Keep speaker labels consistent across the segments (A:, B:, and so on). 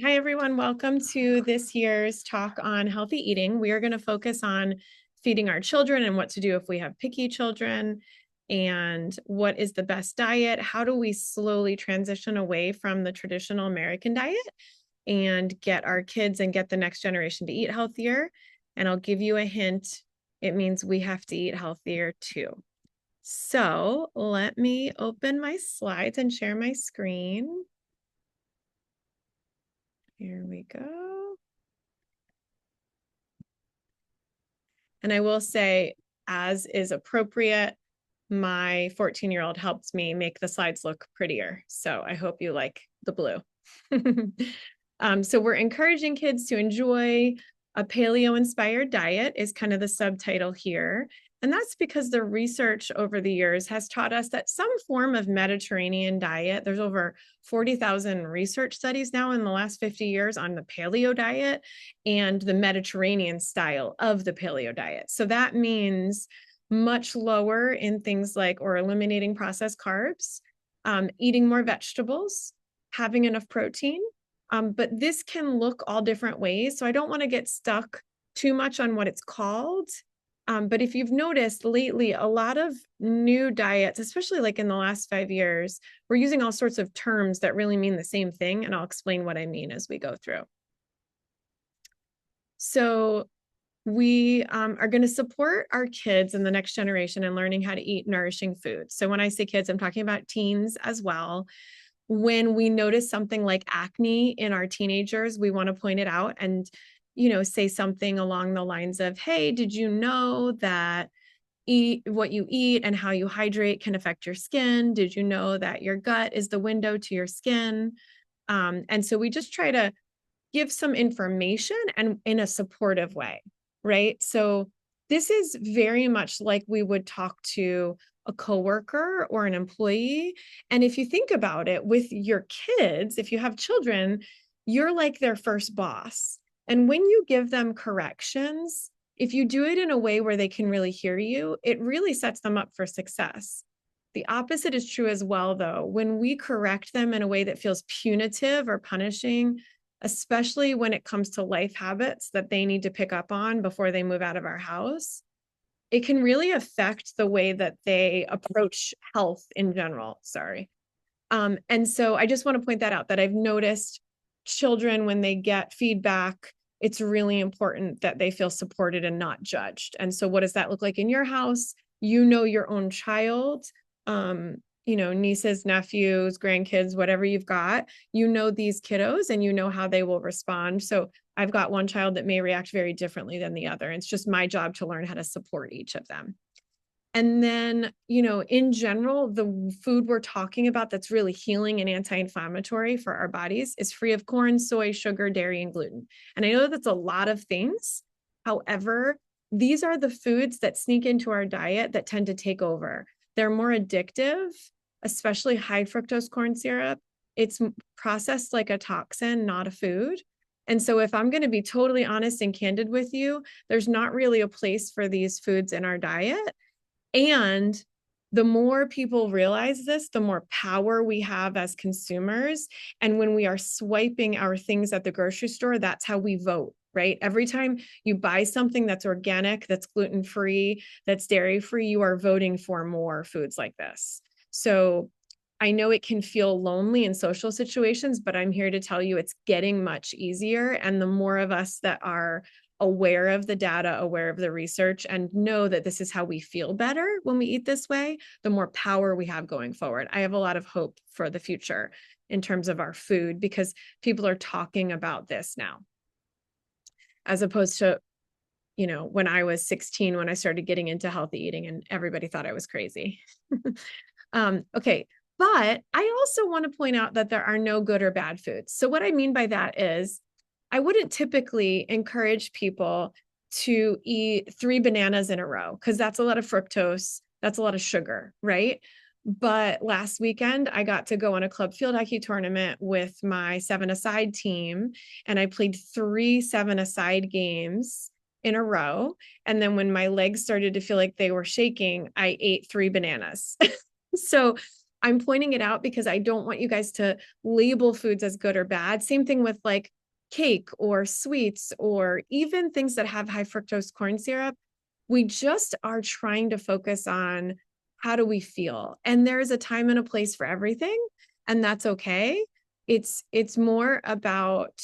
A: Hi, everyone. Welcome to this year's talk on healthy eating. We are going to focus on feeding our children and what to do if we have picky children, and what is the best diet. How do we slowly transition away from the traditional American diet and get our kids and get the next generation to eat healthier? And I'll give you a hint. It means we have to eat healthier too. So let me open my slides and share my screen. Here we go. And I will say, as is appropriate, my 14-year-old helped me make the slides look prettier. So I hope you like the blue. So we're encouraging kids to enjoy a paleo-inspired diet is kind of the subtitle here. And that's because the research over the years has taught us that some form of Mediterranean diet, there's over 40,000 research studies now in the last 50 years on the paleo diet and the Mediterranean style of the paleo diet. So that means much lower in things like, or eliminating processed carbs, eating more vegetables, having enough protein. But this can look all different ways. So I don't want to get stuck too much on what it's called. But if you've noticed lately, a lot of new diets, especially like in the last 5 years, we're using all sorts of terms that really mean the same thing. And I'll explain what I mean as we go through. So we are going to support our kids and the next generation in learning how to eat nourishing food. So when I say kids, I'm talking about teens as well. When we notice something like acne in our teenagers, we want to point it out and, say something along the lines of, hey, did you know that eat what you eat and how you hydrate can affect your skin? Did you know that your gut is the window to your skin? And so we just try to give some information and in a supportive way, right? So this is very much like we would talk to a coworker or an employee. And if you think about it with your kids, if you have children, you're like their first boss. And when you give them corrections, if you do it in a way where they can really hear you, it really sets them up for success. The opposite is true as well, though. When we correct them in a way that feels punitive or punishing, especially when it comes to life habits that they need to pick up on before they move out of our house, it can really affect the way that they approach health in general. Sorry. And so I just want to point that out, that I've noticed children, when they get feedback, it's really important that they feel supported and not judged. And so what does that look like in your house? Your own child, nieces, nephews, grandkids, whatever you've got, these kiddos and how they will respond. So I've got one child that may react very differently than the other. It's just my job to learn how to support each of them. And then, in general, the food we're talking about that's really healing and anti-inflammatory for our bodies is free of corn, soy, sugar, dairy, and gluten. And I know that's a lot of things. However, these are the foods that sneak into our diet that tend to take over. They're more addictive, especially high fructose corn syrup. It's processed like a toxin, not a food. And so if I'm going to be totally honest and candid with you, there's not really a place for these foods in our diet. And the more people realize this, the more power we have as consumers. And when we are swiping our things at the grocery store, that's how we vote, right? Every time you buy something that's organic, that's gluten-free, that's dairy-free, you are voting for more foods like this. So I know it can feel lonely in social situations, but I'm here to tell you it's getting much easier. And the more of us that are aware of the data, aware of the research, and know that this is how we feel better when we eat this way, the more power we have going forward. I have a lot of hope for the future in terms of our food because people are talking about this now, as opposed to, when I was 16, when I started getting into healthy eating and everybody thought I was crazy. Okay. But I also want to point out that there are no good or bad foods. So what I mean by that is I wouldn't typically encourage people to eat 3 bananas in a row because that's a lot of fructose. That's a lot of sugar, right? But last weekend, I got to go on a club field hockey tournament with my 7-a-side team, and I played 3 7-a-side games in a row. And then when my legs started to feel like they were shaking, I ate 3 bananas. So I'm pointing it out because I don't want you guys to label foods as good or bad. Same thing with like cake or sweets or even things that have high fructose corn syrup. We just are trying to focus on how do we feel? And there is a time and a place for everything, and that's okay. It's more about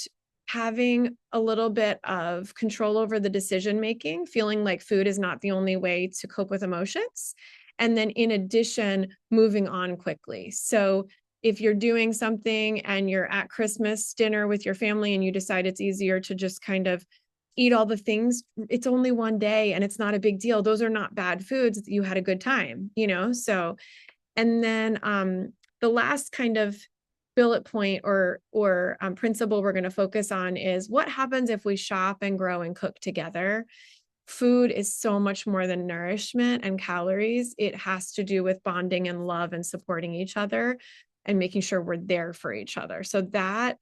A: having a little bit of control over the decision making, feeling like food is not the only way to cope with emotions. And then in addition, moving on quickly. So if you're doing something and you're at Christmas dinner with your family and you decide it's easier to just kind of eat all the things, it's only one day and it's not a big deal. Those are not bad foods. You had a good time, you know? So, and then the last kind of bullet point or principle we're going to focus on is what happens if we shop and grow and cook together. Food is so much more than nourishment and calories. It has to do with bonding and love and supporting each other and making sure we're there for each other. So that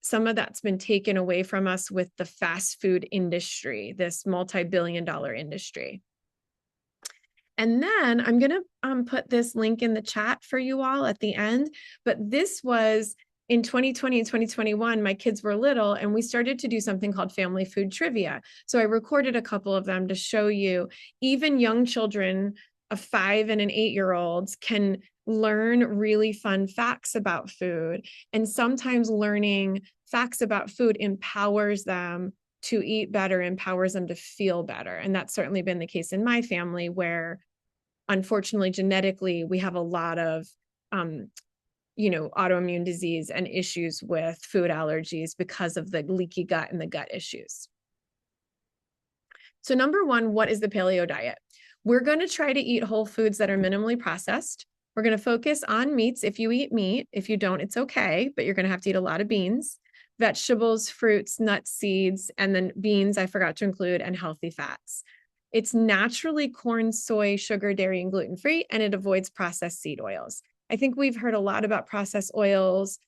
A: some of that's been taken away from us with the fast food industry, this multi-billion-dollar industry. And then I'm going to put this link in the chat for you all at the end. But this was in 2020 and 2021, my kids were little, and we started to do something called family food trivia. So I recorded a couple of them to show you even young children, a 5 and an 8-year-olds, can learn really fun facts about food. And sometimes learning facts about food empowers them to eat better, empowers them to feel better. And that's certainly been the case in my family, where unfortunately, genetically, we have a lot of, autoimmune disease and issues with food allergies because of the leaky gut and the gut issues. So number one, what is the paleo diet? We're going to try to eat whole foods that are minimally processed. We're going to focus on meats. If you eat meat, if you don't, it's okay, but you're going to have to eat a lot of beans, vegetables, fruits, nuts, seeds, and then beans, I forgot to include, and healthy fats. It's naturally corn, soy, sugar, dairy, and gluten-free, and it avoids processed seed oils. I think we've heard a lot about processed oils,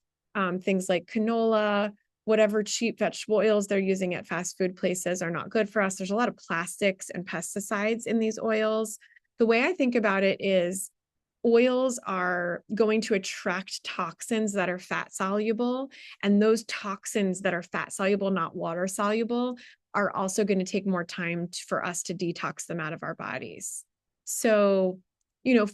A: things like canola, whatever cheap vegetable oils they're using at fast food places are not good for us. There's a lot of plastics and pesticides in these oils. The way I think about it is oils are going to attract toxins that are fat soluble, and those toxins that are fat soluble, not water soluble, are also going to take more time for us to detox them out of our bodies. So,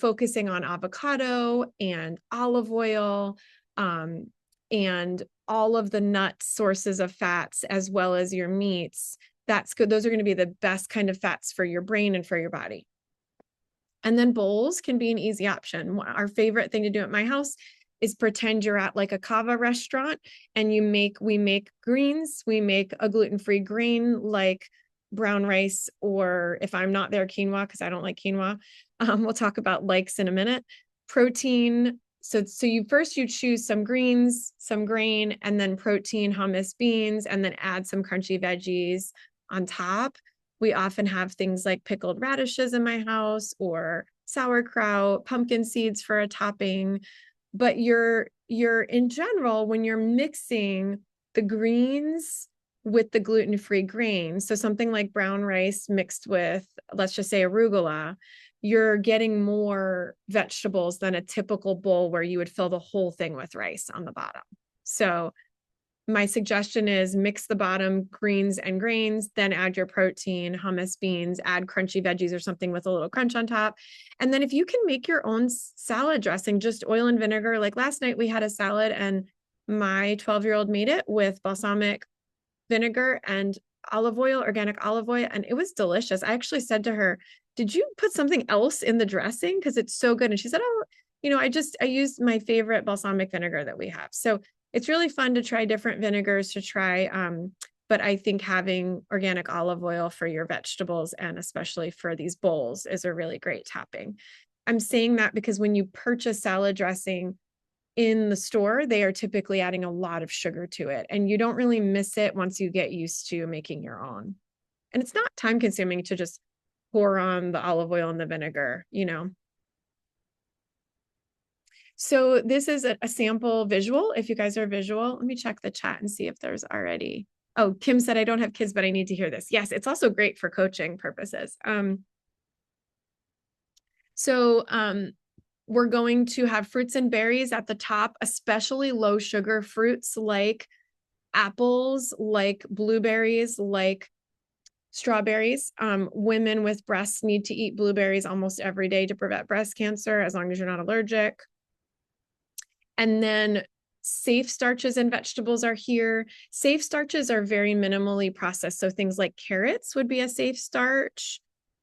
A: focusing on avocado and olive oil, and all of the nut sources of fats, as well as your meats, that's good. Those are going to be the best kind of fats for your brain and for your body. And then bowls can be an easy option. Our favorite thing to do at my house is pretend you're at like a kava restaurant and we make greens. We make a gluten-free green like brown rice, or if I'm not there, quinoa, because I don't like quinoa. We'll talk about likes in a minute. Protein. So you choose some greens, some grain, and then protein, hummus, beans, and then add some crunchy veggies on top. We often have things like pickled radishes in my house, or sauerkraut, pumpkin seeds for a topping. But you're in general, when you're mixing the greens with the gluten-free grains, so something like brown rice mixed with, let's just say, arugula, you're getting more vegetables than a typical bowl where you would fill the whole thing with rice on the bottom. So my suggestion is mix the bottom greens and grains, then add your protein, hummus, beans, add crunchy veggies or something with a little crunch on top. And then if you can make your own salad dressing, just oil and vinegar. Like last night we had a salad and my 12-year-old made it with balsamic vinegar and olive oil, organic olive oil, and it was delicious. I actually said to her, did you put something else in the dressing? Because it's so good. And she said, oh, I used my favorite balsamic vinegar that we have. So it's really fun to try different vinegars to try. But I think having organic olive oil for your vegetables and especially for these bowls is a really great topping. I'm saying that because when you purchase salad dressing in the store, they are typically adding a lot of sugar to it, and you don't really miss it once you get used to making your own. And it's not time consuming to just pour on the olive oil and the vinegar, So this is a sample visual. If you guys are visual, let me check the chat and see if there's already. Oh, Kim said, I don't have kids, but I need to hear this. Yes, it's also great for coaching purposes. So We're going to have fruits and berries at the top, especially low sugar fruits like apples, like blueberries, like strawberries. Women with breasts need to eat blueberries almost every day to prevent breast cancer, as long as you're not allergic. And then safe starches and vegetables are here. Safe starches are very minimally processed. So things like carrots would be a safe starch.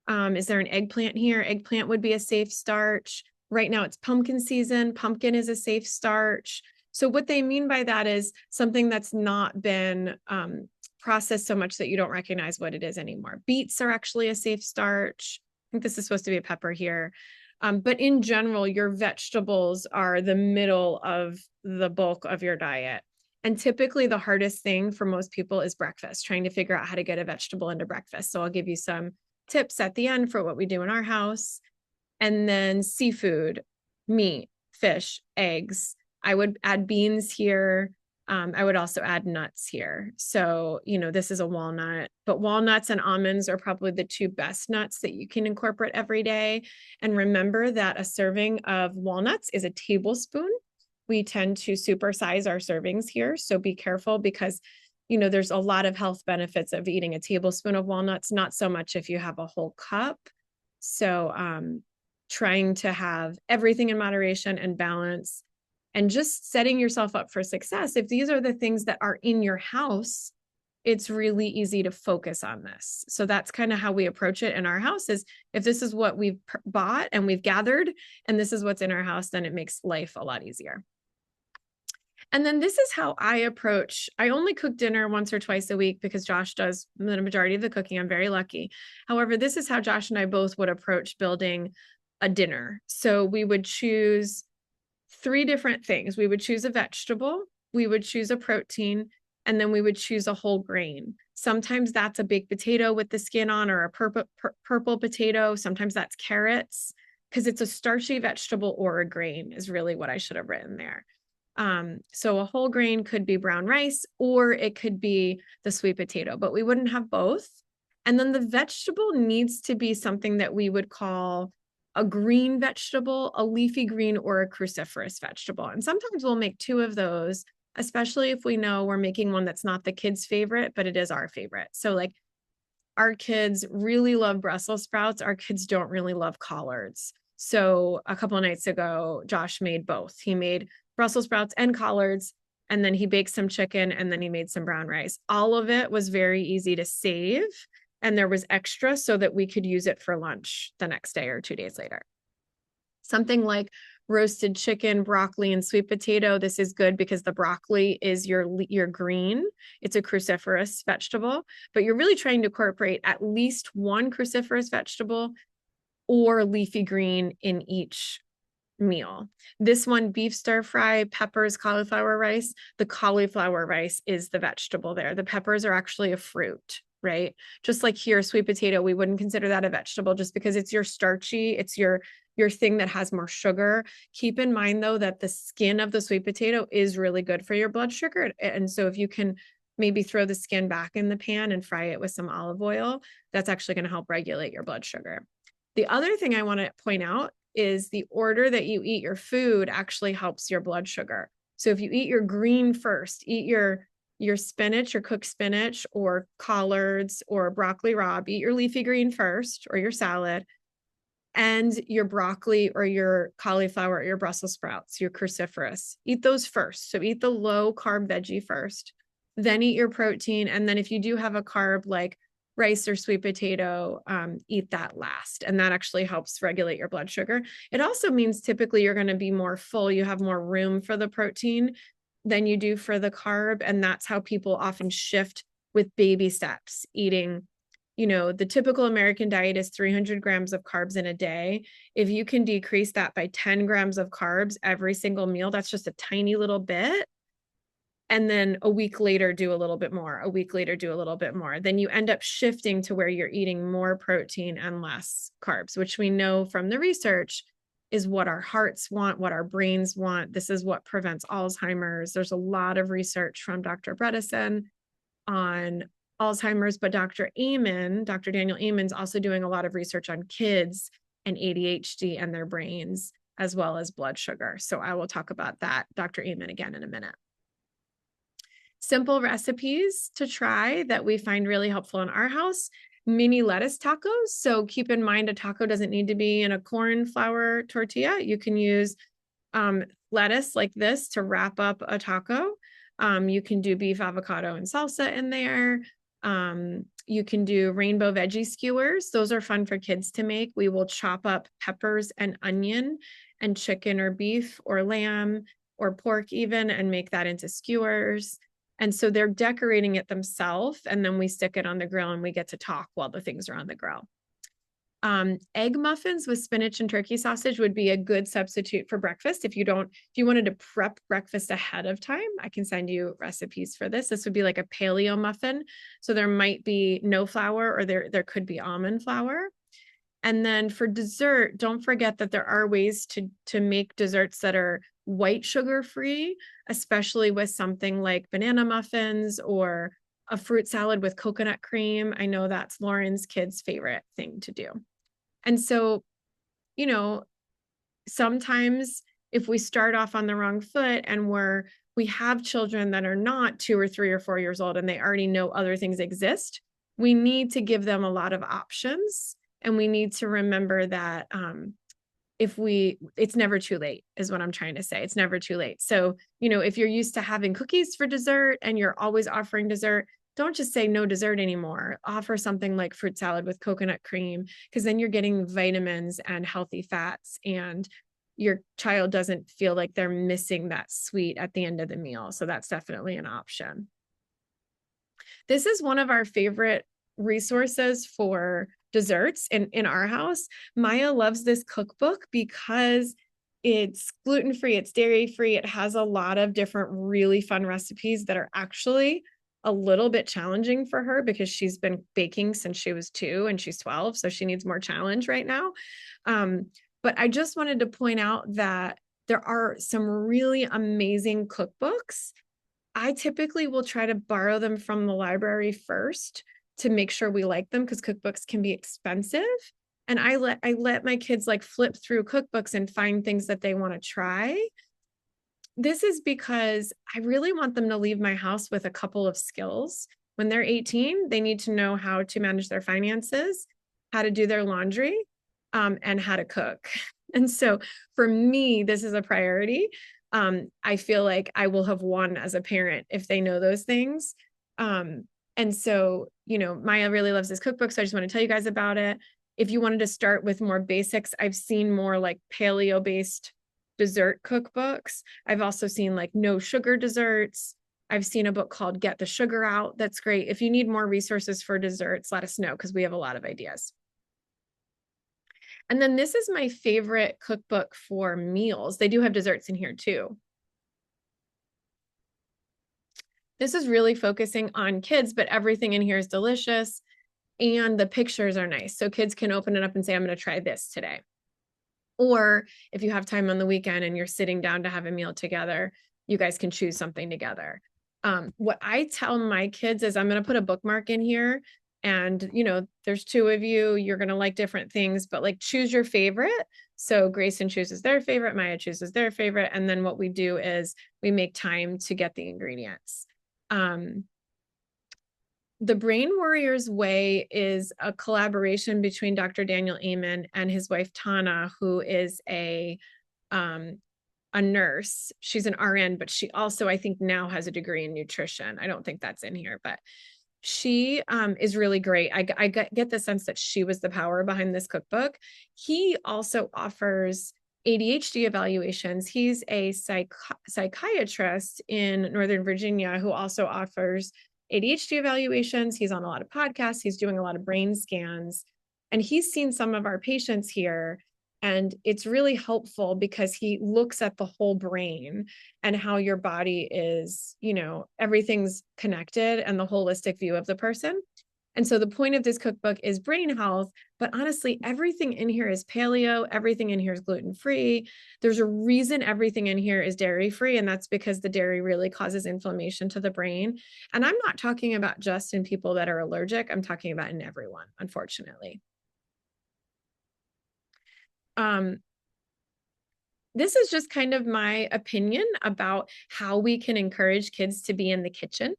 A: Is there an eggplant here? Eggplant would be a safe starch. Right now it's pumpkin season. Pumpkin is a safe starch. So what they mean by that is something that's not been processed so much that you don't recognize what it is anymore. Beets are actually a safe starch. I think this is supposed to be a pepper here. But in general, your vegetables are the middle of the bulk of your diet. And typically the hardest thing for most people is breakfast, trying to figure out how to get a vegetable into breakfast. So I'll give you some tips at the end for what we do in our house. And then seafood, meat, fish, eggs. I would add beans here. I would also add nuts here. So, this is a walnut, but walnuts and almonds are probably the two best nuts that you can incorporate every day. And remember that a serving of walnuts is a tablespoon. We tend to supersize our servings here. So be careful because, there's a lot of health benefits of eating a tablespoon of walnuts, not so much if you have a whole cup. So, trying to have everything in moderation and balance, and just setting yourself up for success. If these are the things that are in your house, it's really easy to focus on this. So that's kind of how we approach it in our house is if this is what we've bought and we've gathered, and this is what's in our house, then it makes life a lot easier. And then this is how I only cook dinner once or twice a week because Josh does the majority of the cooking. I'm very lucky. However, this is how Josh and I both would approach building a dinner. So we would choose 3 different things. We would choose a vegetable, we would choose a protein, and then we would choose a whole grain. Sometimes that's a baked potato with the skin on or a purple potato. Sometimes that's carrots because it's a starchy vegetable or a grain is really what I should have written there. So a whole grain could be brown rice or it could be the sweet potato, but we wouldn't have both. And then the vegetable needs to be something that we would call a green vegetable, a leafy green, or a cruciferous vegetable. And sometimes we'll make 2 of those, especially if we know we're making one that's not the kids' favorite, but it is our favorite. So like our kids really love Brussels sprouts. Our kids don't really love collards. So a couple of nights ago, Josh made both. He made Brussels sprouts and collards, and then he baked some chicken, and then he made some brown rice. All of it was very easy to save. And there was extra so that we could use it for lunch the next day or 2 days later. Something like roasted chicken, broccoli, and sweet potato. This is good because the broccoli is your green. It's a cruciferous vegetable, but you're really trying to incorporate at least one cruciferous vegetable or leafy green in each meal. This one, beef stir fry, peppers, cauliflower rice. The cauliflower rice is the vegetable there. The peppers are actually a fruit. Right? Just like here, sweet potato, we wouldn't consider that a vegetable just because it's your starchy, it's your thing that has more sugar. Keep in mind though, that the skin of the sweet potato is really good for your blood sugar. And so if you can maybe throw the skin back in the pan and fry it with some olive oil, that's actually going to help regulate your blood sugar. The other thing I want to point out is the order that you eat your food actually helps your blood sugar. So if you eat your green first, eat your spinach or cooked spinach or collards or broccoli rabe, eat your leafy green first or your salad, and your broccoli or your cauliflower or your Brussels sprouts, your cruciferous, eat those first. So eat the low carb veggie first, then eat your protein. And then if you do have a carb like rice or sweet potato, eat that last. And that actually helps regulate your blood sugar. It also means typically you're going to be more full. You have more room for the protein than you do for the carb. And that's how people often shift with baby steps, eating, the typical American diet is 300 grams of carbs in a day. If you can decrease that by 10 grams of carbs every single meal, that's just a tiny little bit. And then a week later, do a little bit more, a week later, do a little bit more. Then you end up shifting to where you're eating more protein and less carbs, which we know from the research is what our hearts want, what our brains want. This is what prevents Alzheimer's. There's a lot of research from Dr. Bredesen on Alzheimer's, but Dr. Daniel Amen's also doing a lot of research on kids and ADHD and their brains. as well as blood sugar. So I will talk about that, Dr. Amen, again in a minute. Simple recipes to try that we find really helpful in our house: mini lettuce tacos. So keep in mind, a taco doesn't need to be in a corn flour tortilla. You can use lettuce like this to wrap up a taco. You can do beef, avocado, and salsa in there. You can do rainbow veggie skewers. Those are fun for kids to make. We will chop up peppers and onion and chicken or beef or lamb or pork even, and make that into skewers. And so they're decorating it themselves, and then we stick it on the grill and we get to talk while the things are on the grill. Egg muffins with spinach and turkey sausage would be a good substitute for breakfast. If you wanted to prep breakfast ahead of time, I can send you recipes for this. This would be like a paleo muffin. So there might be no flour, or there could be almond flour. And then for dessert, don't forget that there are ways to make desserts that are white sugar free, especially with something like banana muffins or a fruit salad with coconut cream. I know that's Lauren's kids' favorite thing to do. And so, sometimes if we start off on the wrong foot and we have children that are not 2 or 3 or 4 years old and they already know other things exist, we need to give them a lot of options. And we need to remember that it's never too late, is what I'm trying to say. It's never too late. So, if you're used to having cookies for dessert and you're always offering dessert, don't just say no dessert anymore. Offer something like fruit salad with coconut cream, because then you're getting vitamins and healthy fats, and your child doesn't feel like they're missing that sweet at the end of the meal. So that's definitely an option. This is one of our favorite resources for desserts in our house. Maya loves this cookbook because it's gluten-free, it's dairy-free. It has a lot of different really fun recipes that are actually a little bit challenging for her, because she's been baking since she was 2 and she's 12. So she needs more challenge right now. But I just wanted to point out that there are some really amazing cookbooks. I typically will try to borrow them from the library first to make sure we like them, because cookbooks can be expensive. And I let my kids like flip through cookbooks and find things that they want to try. This is because I really want them to leave my house with a couple of skills. When they're 18, they need to know how to manage their finances, how to do their laundry, and how to cook. And so for me, this is a priority. I feel like I will have won as a parent if they know those things. And so, Maya really loves this cookbook, so I just want to tell you guys about it. If you wanted to start with more basics, I've seen more like paleo-based dessert cookbooks. I've also seen like no sugar desserts. I've seen a book called Get the Sugar Out. That's great. If you need more resources for desserts, let us know, because we have a lot of ideas. And then this is my favorite cookbook for meals. They do have desserts in here too. This is really focusing on kids, but everything in here is delicious and the pictures are nice. So kids can open it up and say, I'm going to try this today. Or if you have time on the weekend and you're sitting down to have a meal together, you guys can choose something together. What I tell my kids is, I'm going to put a bookmark in here, and, there's 2 of you, you're going to like different things, but like choose your favorite. So Grayson chooses their favorite, Maya chooses their favorite. And then what we do is we make time to get the ingredients. The Brain Warriors Way is a collaboration between Dr. Daniel Amen and his wife, Tana, who is a nurse. She's an RN, but she also, I think, now has a degree in nutrition. I don't think that's in here, but she is really great. I get the sense that she was the power behind this cookbook. He also offers ADHD evaluations. He's a psychiatrist in Northern Virginia who also offers ADHD evaluations. He's on a lot of podcasts. He's doing a lot of brain scans, and he's seen some of our patients here. And it's really helpful because he looks at the whole brain and how your body is, everything's connected, and the holistic view of the person. And so the point of this cookbook is brain health, but honestly, everything in here is paleo. Everything in here is gluten-free. There's a reason everything in here is dairy-free, and that's because the dairy really causes inflammation to the brain. And I'm not talking about just in people that are allergic. I'm talking about in everyone, unfortunately. this is just kind of my opinion about how we can encourage kids to be in the kitchen.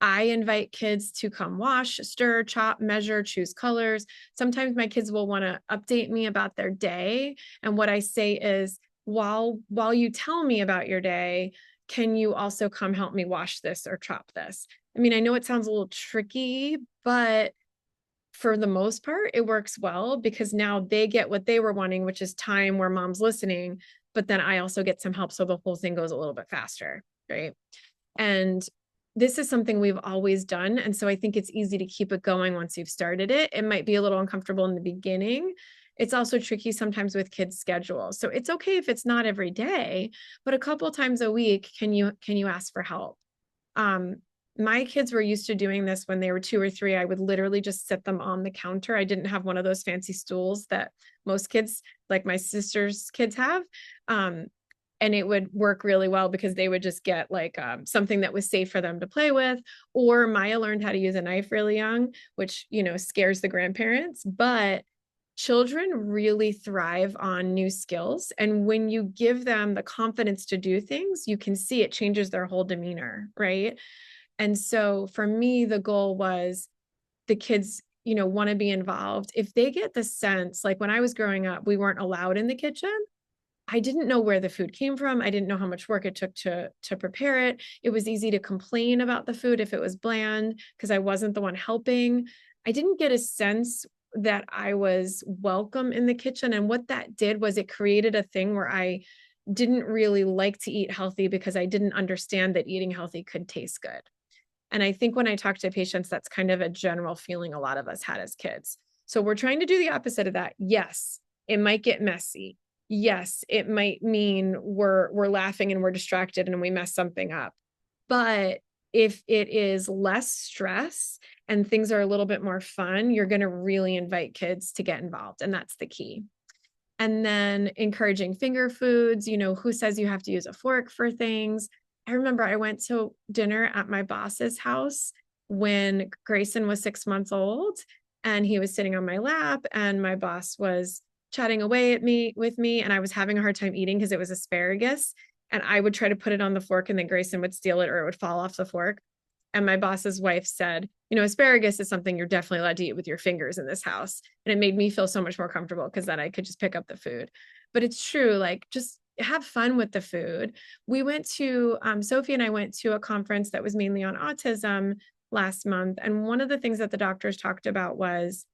A: I invite kids to come wash, stir, chop, measure, choose colors. Sometimes my kids will want to update me about their day. And what I say is, while you tell me about your day, can you also come help me wash this or chop this? I mean, I know it sounds a little tricky, but for the most part, it works well because now they get what they were wanting, which is time where mom's listening. But then I also get some help. So the whole thing goes a little bit faster. Right. And this is something we've always done. And so I think it's easy to keep it going once you've started it. It might be a little uncomfortable in the beginning. It's also tricky sometimes with kids' schedules. So it's okay if it's not every day, but a couple times a week, can you ask for help? Um, my kids were used to doing this when they were 2 or 3. I would literally just sit them on the counter. I didn't have one of those fancy stools that most kids, like my sister's kids, have. And it would work really well because they would just get like something that was safe for them to play with. Or Maya learned how to use a knife really young, which, scares the grandparents. But children really thrive on new skills. And when you give them the confidence to do things, you can see it changes their whole demeanor, right? And so for me, the goal was the kids, want to be involved. If they get the sense, like when I was growing up, we weren't allowed in the kitchen. I didn't know where the food came from. I didn't know how much work it took to prepare it. It was easy to complain about the food if it was bland because I wasn't the one helping. I didn't get a sense that I was welcome in the kitchen. And what that did was it created a thing where I didn't really like to eat healthy because I didn't understand that eating healthy could taste good. And I think when I talk to patients, that's kind of a general feeling a lot of us had as kids. So we're trying to do the opposite of that. Yes, it might get messy. Yes, it might mean we're laughing and we're distracted and we mess something up. But if it is less stress and things are a little bit more fun, you're going to really invite kids to get involved. And that's the key. And then encouraging finger foods, who says you have to use a fork for things? I remember I went to dinner at my boss's house when Grayson was 6 months old, and he was sitting on my lap, and my boss was chatting away with me, and I was having a hard time eating because it was asparagus. And I would try to put it on the fork, and then Grayson would steal it or it would fall off the fork. And my boss's wife said, asparagus is something you're definitely allowed to eat with your fingers in this house. And it made me feel so much more comfortable because then I could just pick up the food. But it's true, like just have fun with the food. We went to, Sophie and I went to a conference that was mainly on autism last month. And one of the things that the doctors talked about was,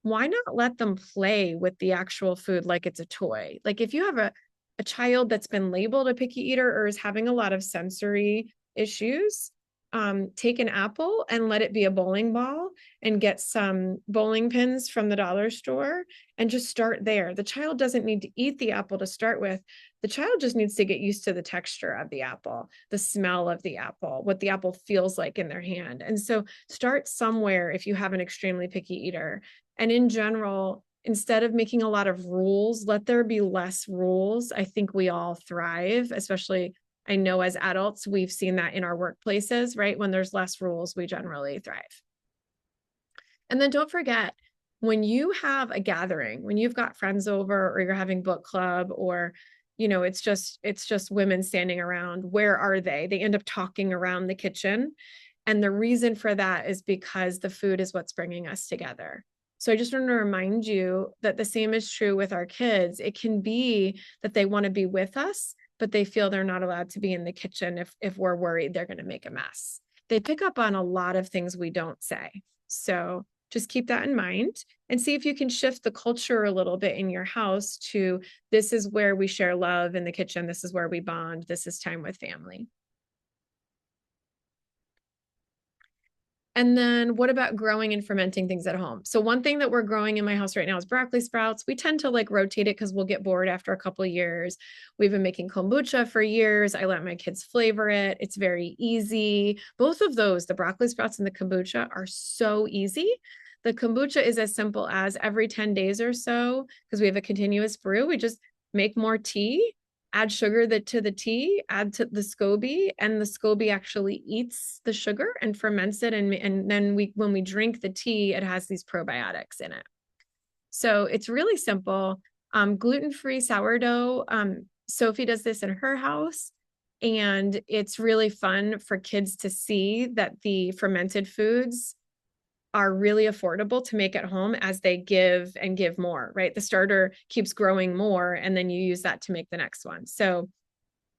A: why not let them play with the actual food like it's a toy? Like if you have a child that's been labeled a picky eater or is having a lot of sensory issues, take an apple and let it be a bowling ball and get some bowling pins from the dollar store and just start there. The child doesn't need to eat the apple to start with. The child just needs to get used to the texture of the apple, the smell of the apple, what the apple feels like in their hand. And so start somewhere if you have an extremely picky eater. And in general, instead of making a lot of rules, let there be less rules. I think we all thrive, especially I know as adults, we've seen that in our workplaces, right? When there's less rules, we generally thrive. And then don't forget, when you have a gathering, when you've got friends over or you're having book club or it's just women standing around, where are they? They end up talking around the kitchen. And the reason for that is because the food is what's bringing us together. So I just want to remind you that the same is true with our kids. It can be that they want to be with us, but they feel they're not allowed to be in the kitchen if we're worried they're going to make a mess. They pick up on a lot of things we don't say. So just keep that in mind and see if you can shift the culture a little bit in your house to, this is where we share love in the kitchen. This is where we bond. This is time with family. And then what about growing and fermenting things at home? So one thing that we're growing in my house right now is broccoli sprouts. We tend to like rotate it because we'll get bored after a couple of years. We've been making kombucha for years. I let my kids flavor it. It's very easy. Both of those, the broccoli sprouts and the kombucha, are so easy. The kombucha is as simple as every 10 days or so, because we have a continuous brew, we just make more tea, add sugar to the tea, add to the SCOBY, and the SCOBY actually eats the sugar and ferments it. And then when we drink the tea, it has these probiotics in it. So it's really simple. Gluten-free sourdough Sophie does this in her house. And it's really fun for kids to see that the fermented foods are really affordable to make at home as they give and give more, right? The starter keeps growing more, and then you use that to make the next one. So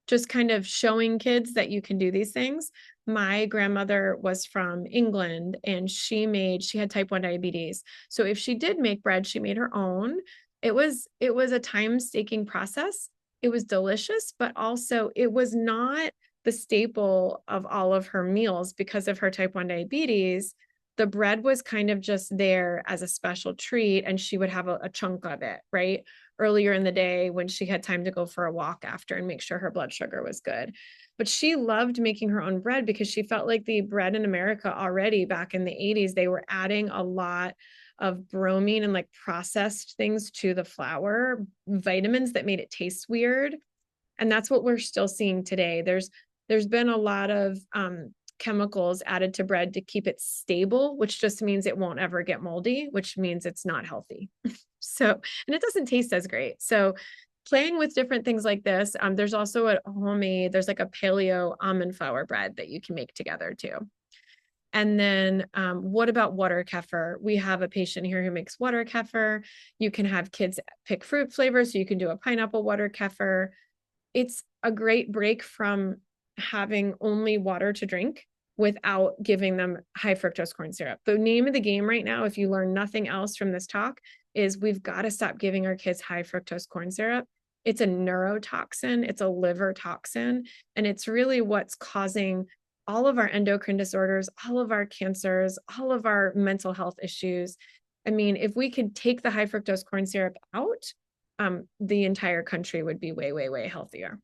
A: just kind of showing kids that you can do these things. My grandmother was from England, and she had type 1 diabetes. So if she did make bread, she made her own. It was a time-taking process. It was delicious, but also it was not the staple of all of her meals because of her type 1 diabetes. The bread was kind of just there as a special treat, and she would have a chunk of it, right? Earlier in the day when she had time to go for a walk after and make sure her blood sugar was good. But she loved making her own bread because she felt like the bread in America already back in the 80s, they were adding a lot of bromine and like processed things to the flour, vitamins that made it taste weird. And that's what we're still seeing today. There's been a lot of chemicals added to bread to keep it stable, which just means it won't ever get moldy, which means it's not healthy. So, and it doesn't taste as great. So playing with different things like this, there's also a homemade, there's like a paleo almond flour bread that you can make together too. And then what about water kefir? We have a patient here who makes water kefir. You can have kids pick fruit flavors. So you can do a pineapple water kefir. It's a great break from having only water to drink without giving them high fructose corn syrup. The name of the game right now, if you learn nothing else from this talk, is we've got to stop giving our kids high fructose corn syrup. It's a neurotoxin, it's a liver toxin, and it's really what's causing all of our endocrine disorders, all of our cancers, all of our mental health issues. I mean, if we could take the high fructose corn syrup out, the entire country would be way, way, way healthier.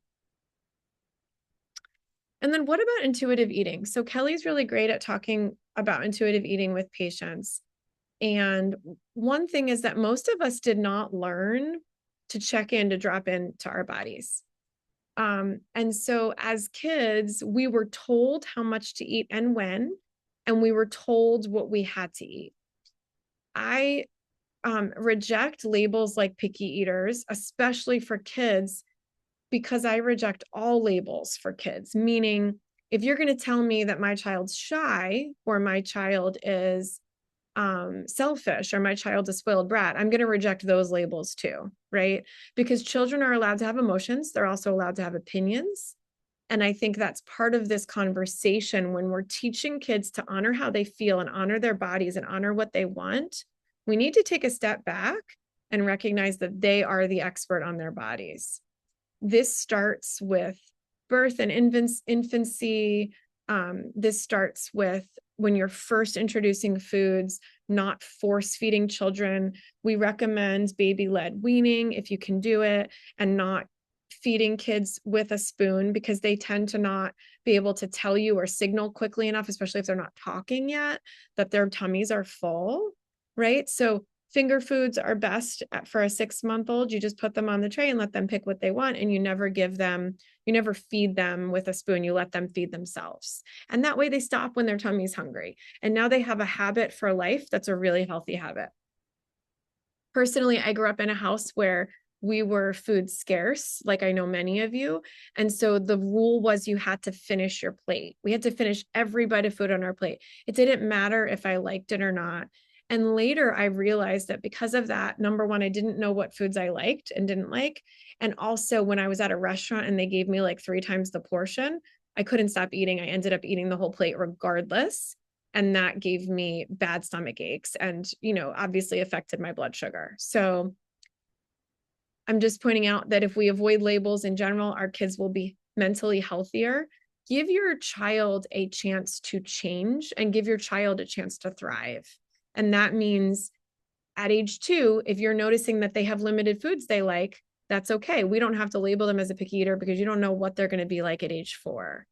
A: And then what about intuitive eating? So Kelly's really great at talking about intuitive eating with patients. And one thing is that most of us did not learn to check in, to drop into our bodies. And so as kids, we were told how much to eat and when, and we were told what we had to eat. I reject labels like picky eaters, especially for kids, because I reject all labels for kids, meaning if you're going to tell me that my child's shy or my child is selfish or my child is spoiled brat, I'm going to reject those labels too, right? Because children are allowed to have emotions. They're also allowed to have opinions. And I think that's part of this conversation when we're teaching kids to honor how they feel and honor their bodies and honor what they want. We need to take a step back and recognize that they are the expert on their bodies. This starts with birth and infancy. This starts with when you're first introducing foods, not force feeding children. We recommend baby-led weaning if you can do it, and not feeding kids with a spoon because they tend to not be able to tell you or signal quickly enough, especially if they're not talking yet, that their tummies are full, right? So finger foods are best for a 6-month-old. You just put them on the tray and let them pick what they want. And you never feed them with a spoon. You let them feed themselves. And that way they stop when their tummy's hungry. And now they have a habit for life that's a really healthy habit. Personally, I grew up in a house where we were food scarce, like I know many of you. And so the rule was you had to finish your plate. We had to finish every bite of food on our plate. It didn't matter if I liked it or not. And later I realized that because of that, number one, I didn't know what foods I liked and didn't like. And also when I was at a restaurant and they gave me like 3 times the portion, I couldn't stop eating. I ended up eating the whole plate regardless. And that gave me bad stomach aches and, obviously affected my blood sugar. So I'm just pointing out that if we avoid labels in general, our kids will be mentally healthier. Give your child a chance to change and give your child a chance to thrive. And that means at age 2, if you're noticing that they have limited foods they like, that's okay. We don't have to label them as a picky eater because you don't know what they're going to be like at age 4.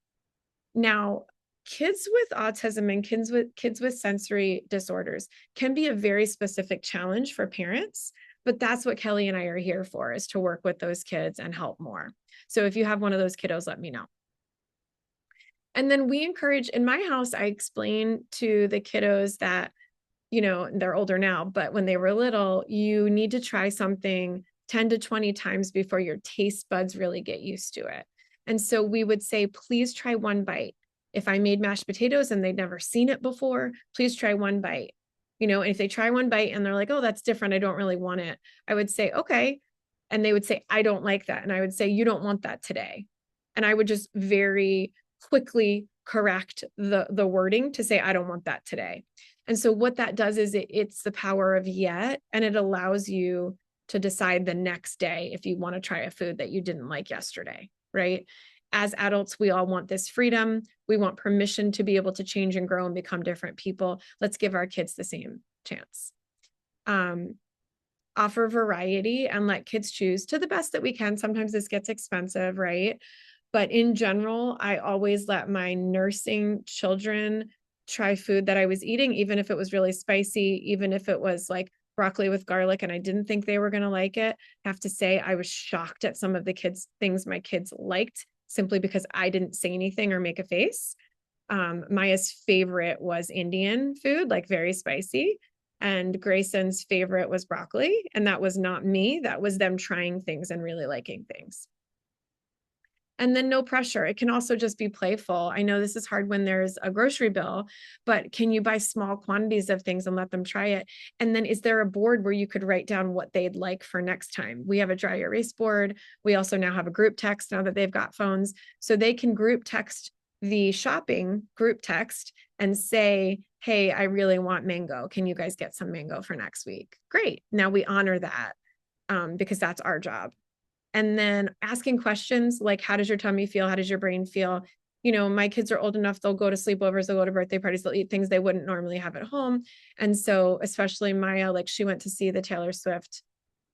A: Now, kids with autism and kids with sensory disorders can be a very specific challenge for parents, but that's what Kelly and I are here for, is to work with those kids and help more. So if you have one of those kiddos, let me know. And then we encourage, in my house, I explain to the kiddos that, they're older now, but when they were little, you need to try something 10 to 20 times before your taste buds really get used to it. And so we would say, please try one bite. If I made mashed potatoes and they'd never seen it before, please try one bite. And if they try one bite and they're like, oh, that's different, I don't really want it, I would say, okay. And they would say, I don't like that. And I would say, you don't want that today. And I would just very quickly correct the wording to say, I don't want that today. And so what that does is it's the power of yet, and it allows you to decide the next day if you want to try a food that you didn't like yesterday, right? As adults, we all want this freedom. We want permission to be able to change and grow and become different people. Let's give our kids the same chance. Offer variety and let kids choose to the best that we can. Sometimes this gets expensive, right? But in general, I always let my nursing children try food that I was eating, even if it was really spicy, even if it was like broccoli with garlic and I didn't think they were going to like it. I have to say, I was shocked at some of the things my kids liked simply because I didn't say anything or make a face. Maya's favorite was Indian food, like very spicy. And Grayson's favorite was broccoli. And that was not me. That was them trying things and really liking things. And then no pressure. It can also just be playful. I know this is hard when there's a grocery bill, but can you buy small quantities of things and let them try it? And then is there a board where you could write down what they'd like for next time? We have a dry erase board. We also now have a group text now that they've got phones. So they can group text the shopping group text and say, hey, I really want mango. Can you guys get some mango for next week? Great. Now we honor that because that's our job. And then asking questions like, how does your tummy feel? How does your brain feel? My kids are old enough, they'll go to sleepovers, they'll go to birthday parties, they'll eat things they wouldn't normally have at home. And so especially Maya, like she went to see the Taylor Swift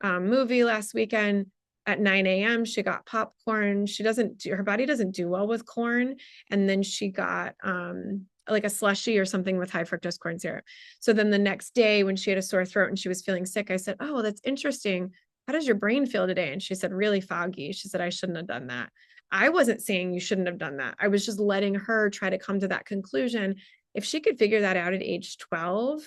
A: movie last weekend at 9 a.m. She got popcorn. Her body doesn't do well with corn. And then she got like a slushie or something with high fructose corn syrup. So then the next day when she had a sore throat and she was feeling sick, I said, oh, that's interesting. How does your brain feel today? And she said, really foggy. She said, I shouldn't have done that. I wasn't saying you shouldn't have done that. I was just letting her try to come to that conclusion. If she could figure that out at age 12,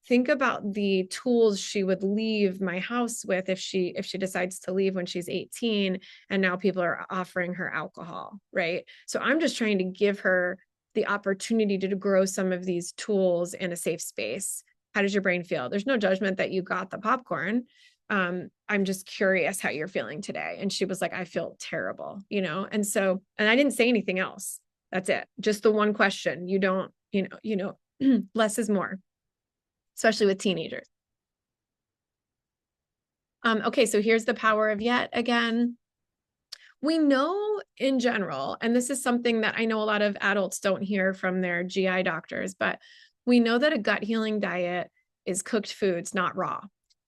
A: think about the tools she would leave my house with if she decides to leave when she's 18 and now people are offering her alcohol, right? So I'm just trying to give her the opportunity to grow some of these tools in a safe space. How does your brain feel? There's no judgment that you got the popcorn. I'm just curious how you're feeling today. And she was like, I feel terrible, And I didn't say anything else. That's it. Just the one question. You don't, less is more, especially with teenagers. Okay. So here's the power of yet again. We know in general, and this is something that I know a lot of adults don't hear from their GI doctors, but we know that a gut healing diet is cooked foods, not raw.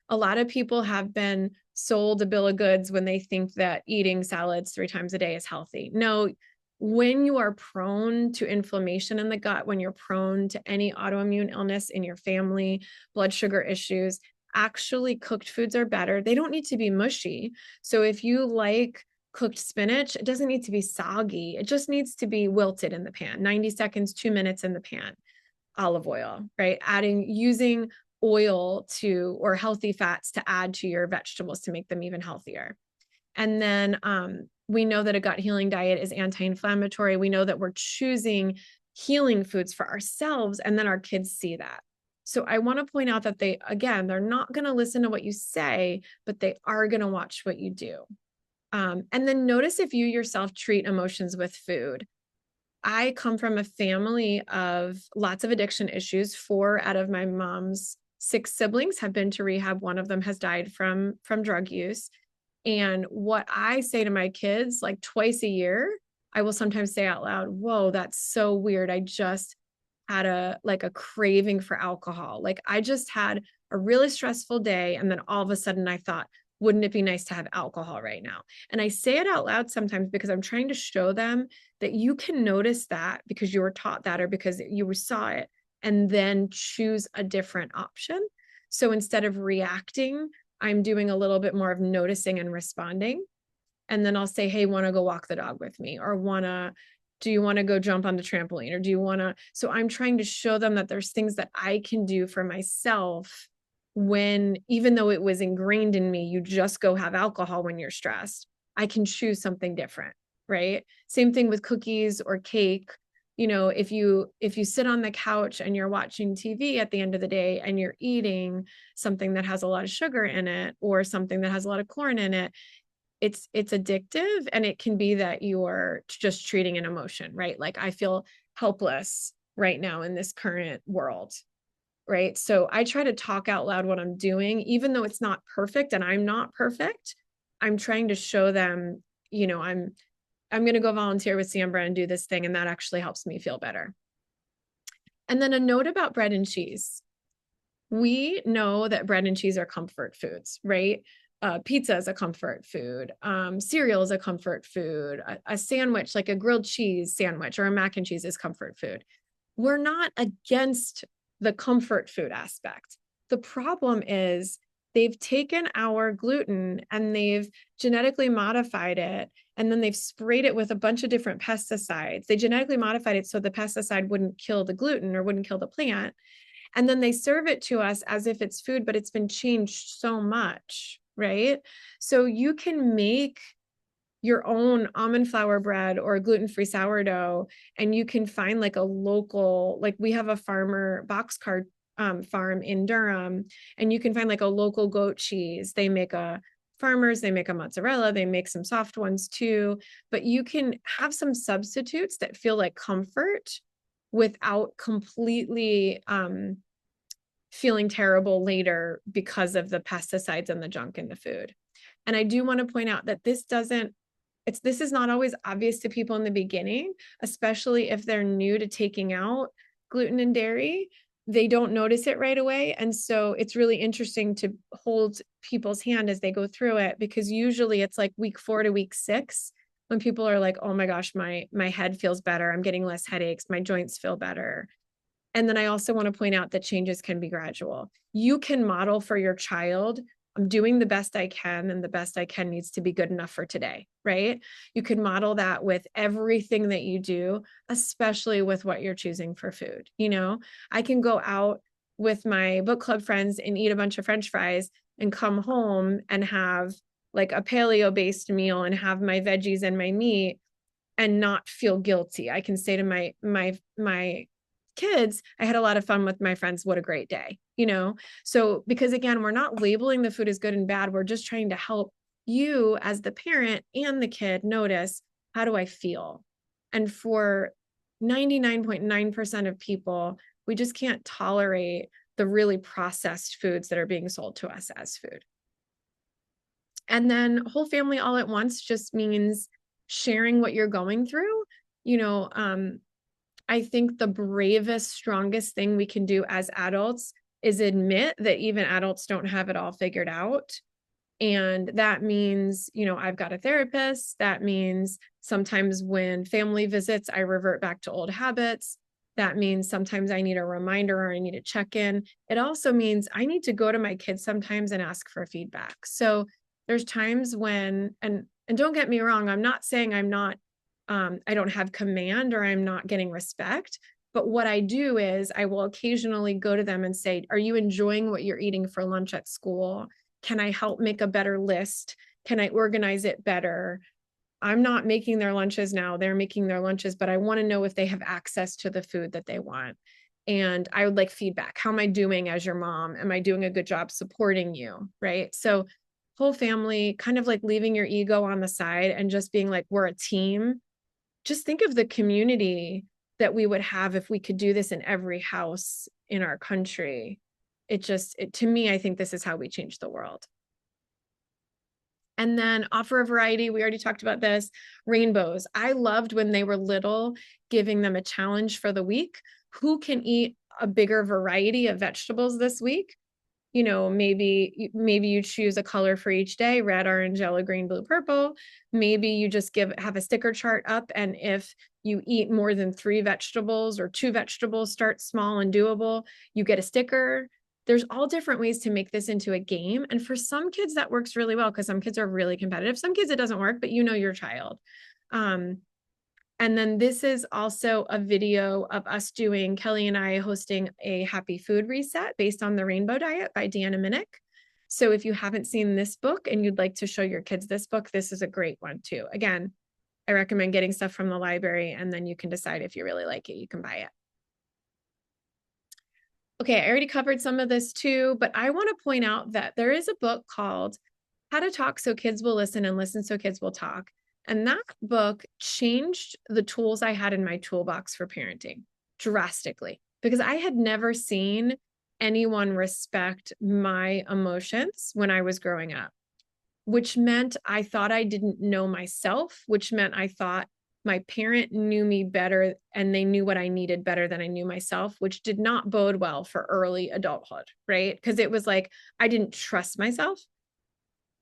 A: A lot of people have been sold a bill of goods when they think that eating salads 3 times a day is healthy. No, when you are prone to inflammation in the gut, when you're prone to any autoimmune illness in your family, blood sugar issues, actually cooked foods are better. They don't need to be mushy. So if you like cooked spinach, it doesn't need to be soggy. It just needs to be wilted in the pan, 90 seconds, 2 minutes in the pan. Olive oil, right? Using oil or healthy fats to add to your vegetables to make them even healthier. And then we know that a gut healing diet is anti-inflammatory. We know that we're choosing healing foods for ourselves, and then our kids see that. So I want to point out that they're not going to listen to what you say, but they are going to watch what you do. And then notice if you yourself treat emotions with food. I come from a family of lots of addiction issues. 4 out of my mom's 6 siblings have been to rehab. One of them has died from drug use. And what I say to my kids, like twice a year, I will sometimes say out loud, whoa, that's so weird. I just had a craving for alcohol. Like I just had a really stressful day. And then all of a sudden I thought, wouldn't it be nice to have alcohol right now? And I say it out loud sometimes because I'm trying to show them that you can notice that because you were taught that or because you saw it and then choose a different option. So instead of reacting, I'm doing a little bit more of noticing and responding. And then I'll say, hey, want to go walk the dog with me? Or do you want to go jump on the trampoline? Or do you want to? So I'm trying to show them that there's things that I can do for myself when, even though it was ingrained in me, you just go have alcohol when you're stressed, I can choose something different, right? Same thing with cookies or cake. You know, if you sit on the couch and you're watching TV at the end of the day and you're eating something that has a lot of sugar in it or something that has a lot of corn in it, it's addictive, and it can be that you're just treating an emotion, right? Like I feel helpless right now in this current world, right? So I try to talk out loud what I'm doing, even though it's not perfect and I'm not perfect. I'm trying to show them, I'm going to go volunteer with Sambra and do this thing, and that actually helps me feel better. And then a note about bread and cheese. We know that bread and cheese are comfort foods, right? Pizza is a comfort food. Cereal is a comfort food. A sandwich, like a grilled cheese sandwich or a mac and cheese, is comfort food. We're not against the comfort food aspect. The problem is they've taken our gluten and they've genetically modified it, and then they've sprayed it with a bunch of different pesticides. They genetically modified it so the pesticide wouldn't kill the gluten or wouldn't kill the plant. And then they serve it to us as if it's food, but it's been changed so much, right? So you can make your own almond flour bread or gluten-free sourdough, and you can find like a local, like we have a farmer boxcar farm in Durham, and you can find like a local goat cheese. They make a farmers, they make a mozzarella, they make some soft ones too, but you can have some substitutes that feel like comfort without completely feeling terrible later because of the pesticides and the junk in the food. And I do want to point out that this is not always obvious to people in the beginning, especially if they're new to taking out gluten and dairy. They don't notice it right away. And so it's really interesting to hold people's hand as they go through it, because usually it's like week 4 to week 6 when people are like, oh my gosh, my head feels better. I'm getting less headaches. My joints feel better. And then I also want to point out that changes can be gradual. You can model for your child, I'm doing the best I can, and the best I can needs to be good enough for today, right? You can model that with everything that you do, especially with what you're choosing for food. I can go out with my book club friends and eat a bunch of French fries and come home and have like a paleo based meal and have my veggies and my meat and not feel guilty. I can say to my kids, I had a lot of fun with my friends. What a great day, So, because again, we're not labeling the food as good and bad. We're just trying to help you as the parent and the kid notice, how do I feel? And for 99.9% of people, we just can't tolerate the really processed foods that are being sold to us as food. And then whole family all at once just means sharing what you're going through. I think the bravest, strongest thing we can do as adults is admit that even adults don't have it all figured out. And that means, I've got a therapist. That means sometimes when family visits, I revert back to old habits. That means sometimes I need a reminder or I need a check-in. It also means I need to go to my kids sometimes and ask for feedback. So there's times when, and don't get me wrong, I'm not saying I don't have command or I'm not getting respect. But what I do is I will occasionally go to them and say, are you enjoying what you're eating for lunch at school? Can I help make a better list? Can I organize it better? I'm not making their lunches now. They're making their lunches, but I want to know if they have access to the food that they want. And I would like feedback. How am I doing as your mom? Am I doing a good job supporting you? Right. So whole family, kind of like leaving your ego on the side and just being like, we're a team. Just think of the community that we would have if we could do this in every house in our country. To me, I think this is how we change the world. And then offer a variety. We already talked about this. Rainbows. I loved when they were little, giving them a challenge for the week. Who can eat a bigger variety of vegetables this week? Maybe you choose a color for each day: red, orange, yellow, green, blue, purple. Maybe you just have a sticker chart up, and if you eat more than 3 vegetables or 2 vegetables, start small and doable, you get a sticker. There's all different ways to make this into a game. And for some kids that works really well, because some kids are really competitive. Some kids it doesn't work, but your child. And then this is also a video of us doing, Kelly and I hosting a happy food reset based on the Rainbow Diet by Deanna Minnick. So if you haven't seen this book and you'd like to show your kids this book, this is a great one too. Again, I recommend getting stuff from the library, and then you can decide if you really like it, you can buy it. Okay, I already covered some of this too, but I want to point out that there is a book called How to Talk So Kids Will Listen and Listen So Kids Will Talk. And that book changed the tools I had in my toolbox for parenting drastically, because I had never seen anyone respect my emotions when I was growing up, which meant I thought I didn't know myself, which meant I thought my parent knew me better and they knew what I needed better than I knew myself, which did not bode well for early adulthood, right? Because it was like I didn't trust myself.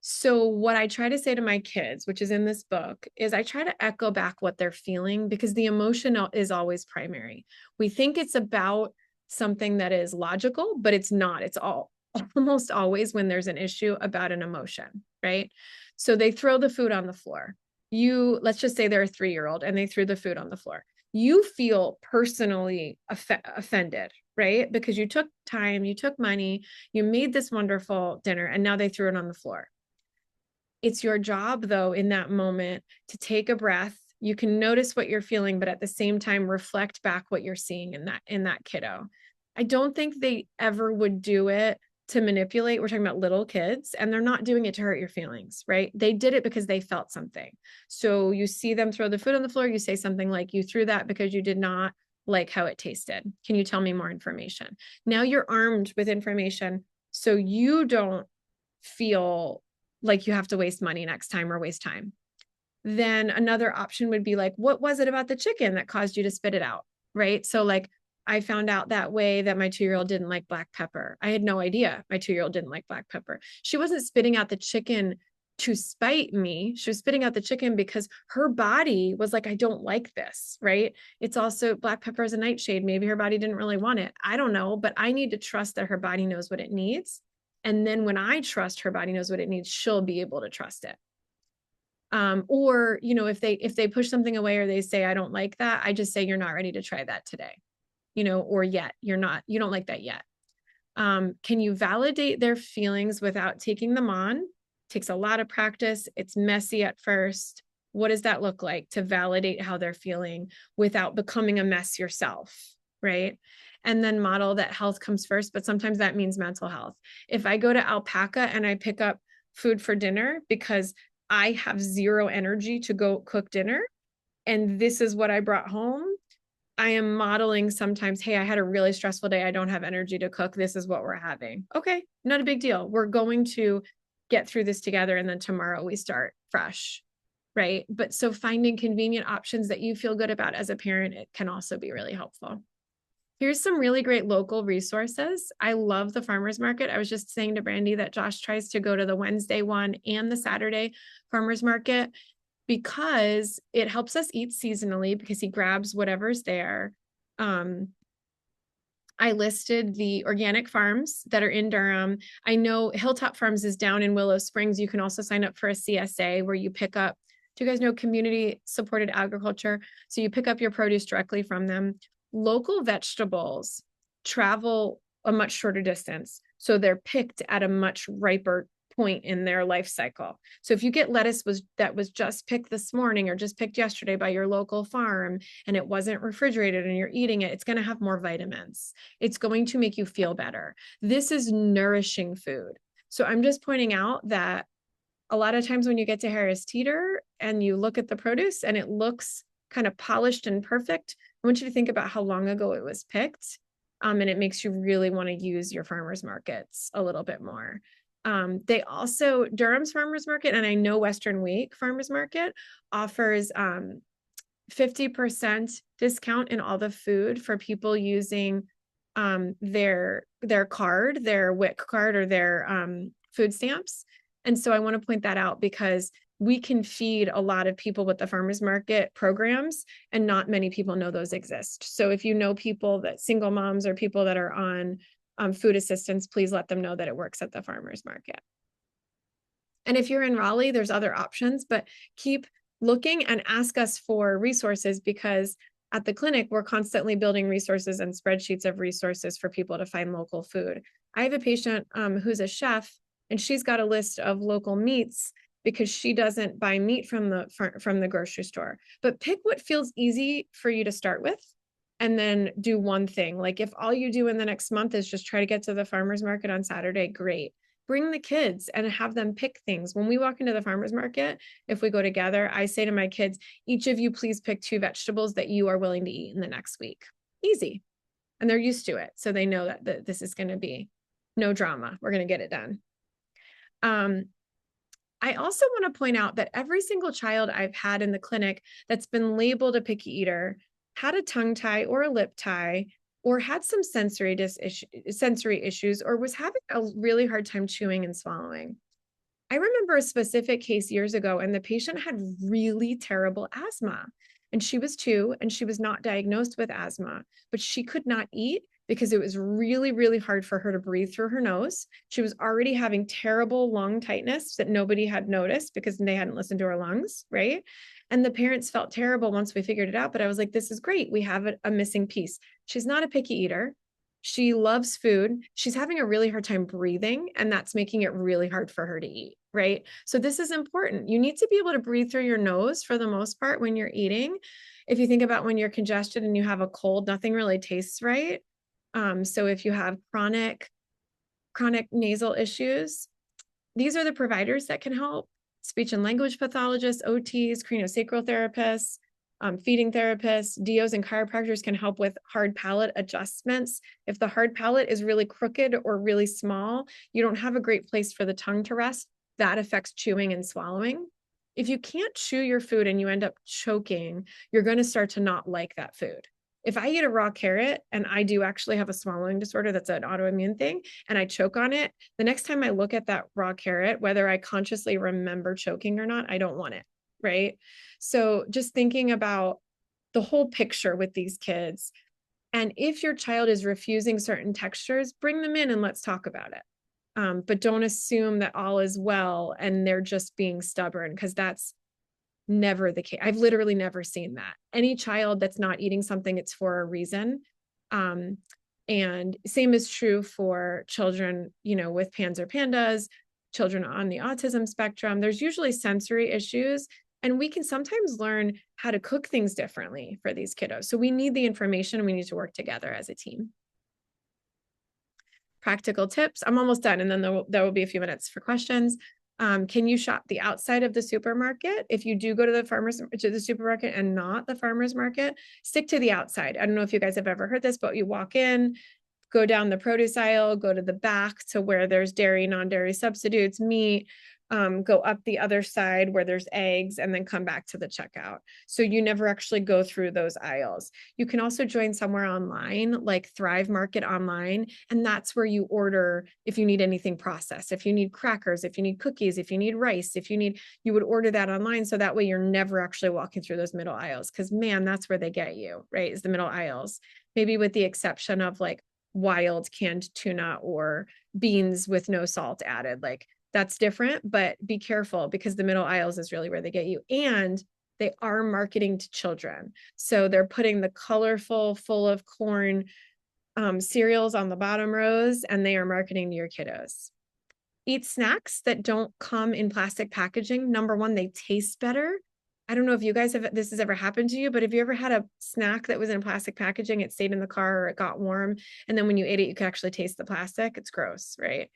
A: So what I try to say to my kids, which is in this book, is I try to echo back what they're feeling, because the emotion is always primary. We think it's about something that is logical, but it's not. It's almost always, when there's an issue, about an emotion, right? So they throw the food on the floor. Let's just say they're a 3-year-old and they threw the food on the floor. You feel personally offended, right? Because you took time, you took money, you made this wonderful dinner, and now they threw it on the floor. It's your job, though, in that moment to take a breath. You can notice what you're feeling, but at the same time, reflect back what you're seeing in that kiddo. I don't think they ever would do it to manipulate. We're talking about little kids, and they're not doing it to hurt your feelings, right? They did it because they felt something. So you see them throw the food on the floor, you say something like, you threw that because you did not like how it tasted. Can you tell me more information? Now you're armed with information, so you don't feel like you have to waste money next time or waste time. Then another option would be like, what was it about the chicken that caused you to spit it out? Right. So like, I found out that way that my 2-year-old didn't like black pepper. I had no idea my 2-year-old didn't like black pepper. She wasn't spitting out the chicken to spite me. She was spitting out the chicken because her body was like, I don't like this, right? It's also, black pepper is a nightshade. Maybe her body didn't really want it. I don't know, but I need to trust that her body knows what it needs. And then when I trust her body knows what it needs, she'll be able to trust it. Or, if they push something away or they say, I don't like that, I just say, you're not ready to try that today, or yet you don't like that yet. Can you validate their feelings without taking them on? Takes a lot of practice. It's messy at first. What does that look like to validate how they're feeling without becoming a mess yourself? Right. And then model that health comes first, but sometimes that means mental health. If I go to Alpaca and I pick up food for dinner because I have zero energy to go cook dinner, and this is what I brought home, I am modeling sometimes, hey, I had a really stressful day. I don't have energy to cook. This is what we're having. Okay, not a big deal. We're going to get through this together. And then tomorrow we start fresh, right? But so finding convenient options that you feel good about as a parent, it can also be really helpful. Here's some really great local resources. I love the farmers market. I was just saying to Brandy that Josh tries to go to the Wednesday one and the Saturday farmers market, because it helps us eat seasonally, because he grabs whatever's there. I listed the organic farms that are in Durham. I know Hilltop Farms is down in Willow Springs. You can also sign up for a CSA where you pick up, do you guys know community supported agriculture? So you pick up your produce directly from them. Local vegetables travel a much shorter distance, so they're picked at a much riper point in their life cycle. So if you get lettuce that was just picked this morning or just picked yesterday by your local farm, and it wasn't refrigerated and you're eating it, it's going to have more vitamins. It's going to make you feel better. This is nourishing food. So I'm just pointing out that a lot of times when you get to Harris Teeter and you look at the produce and it looks kind of polished and perfect, I want you to think about how long ago it was picked. And it makes you really want to use your farmers markets a little bit more. They also, Durham's farmers market, and I know Western Wake farmers market offers 50% discount in all the food for people using their card, their WIC card, or their food stamps. And so I want to point that out, because we can feed a lot of people with the farmers market programs, and not many people know those exist. So if you know people, that single moms or people that are on food assistance, please let them know that it works at the farmers market. And if you're in Raleigh, there's other options, but keep looking and ask us for resources, because at the clinic, we're constantly building resources and spreadsheets of resources for people to find local food. I have a patient who's a chef, and she's got a list of local meats because she doesn't buy meat from the grocery store. But pick what feels easy for you to start with, and then do one thing. Like if all you do in the next month is just try to get to the farmer's market on Saturday, great. Bring the kids and have them pick things. When we walk into the farmer's market, if we go together, I say to my kids, each of you please pick 2 vegetables that you are willing to eat in the next week. Easy. And they're used to it. So they know that this is going to be no drama. We're going to get it done. I also want to point out that every single child I've had in the clinic that's been labeled a picky eater had a tongue tie or a lip tie, or had some sensory issues, or was having a really hard time chewing and swallowing. I remember a specific case years ago, and the patient had really terrible asthma. And she was 2, and she was not diagnosed with asthma, but she could not eat because it was really, really hard for her to breathe through her nose. She was already having terrible lung tightness that nobody had noticed because they hadn't listened to her lungs, right? And the parents felt terrible once we figured it out, but I was like, this is great. We have a missing piece. She's not a picky eater. She loves food. She's having a really hard time breathing, and that's making it really hard for her to eat, right? So this is important. You need to be able to breathe through your nose for the most part when you're eating. If you think about when you're congested and you have a cold, nothing really tastes right. So if you have chronic nasal issues, these are the providers that can help: speech and language pathologists, OTs, craniosacral therapists, feeding therapists, DOs, and chiropractors can help with hard palate adjustments. If the hard palate is really crooked or really small, you don't have a great place for the tongue to rest. That affects chewing and swallowing. If you can't chew your food and you end up choking, you're going to start to not like that food. If I eat a raw carrot, and I do actually have a swallowing disorder, that's an autoimmune thing, and I choke on it, the next time I look at that raw carrot, whether I consciously remember choking or not, I don't want it, right? So just thinking about the whole picture with these kids. And if your child is refusing certain textures, bring them in and let's talk about it. But don't assume that all is well and they're just being stubborn, because that's never the case. I've literally never seen that. Any child that's not eating something, it's for a reason. And same is true for children, with PANS or PANDAS, children on the autism spectrum. There's usually sensory issues, and we can sometimes learn how to cook things differently for these kiddos. So we need the information, and we need to work together as a team. Practical tips. I'm almost done, and then there will be a few minutes for questions. Can you shop the outside of the supermarket? If you do go to the supermarket and not the farmer's market, stick to the outside. I don't know if you guys have ever heard this, but you walk in, go down the produce aisle, go to the back to where there's dairy, non-dairy substitutes, meat, go up the other side where there's eggs, and then come back to the checkout. So you never actually go through those aisles. You can also join somewhere online, like Thrive Market online, and that's where you order if you need anything processed, if you need crackers, if you need cookies, if you need rice, you would order that online. So that way you're never actually walking through those middle aisles, because man, that's where they get you, right? Is the middle aisles. Maybe with the exception of like wild canned tuna or beans with no salt added, like that's different, but be careful, because the middle aisles is really where they get you. And they are marketing to children. So they're putting the colorful, full of corn cereals on the bottom rows, and they are marketing to your kiddos. Eat snacks that don't come in plastic packaging. Number one, they taste better. I don't know if you guys this has ever happened to you, but have you ever had a snack that was in plastic packaging, it stayed in the car or it got warm, and then when you ate it, you could actually taste the plastic? It's gross, right?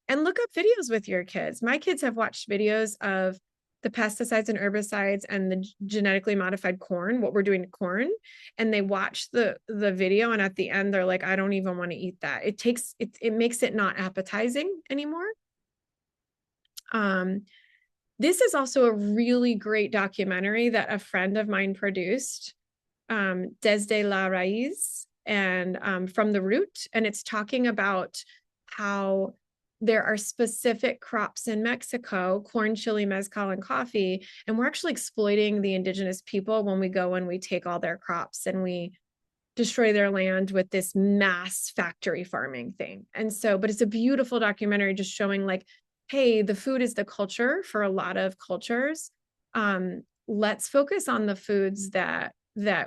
A: And look up videos with your kids. My kids have watched videos of the pesticides and herbicides and the genetically modified corn, what we're doing to corn. And they watch the video, and at the end, they're like, I don't even want to eat that. It makes it not appetizing anymore. This is also a really great documentary that a friend of mine produced, Desde la Raíz, and From the Root. And it's talking about how there are specific crops in Mexico, corn, chili, mezcal, and coffee. And we're actually exploiting the indigenous people when we go and we take all their crops and we destroy their land with this mass factory farming thing. And so, but it's a beautiful documentary just showing like, hey, the food is the culture for a lot of cultures. let's focus on the foods that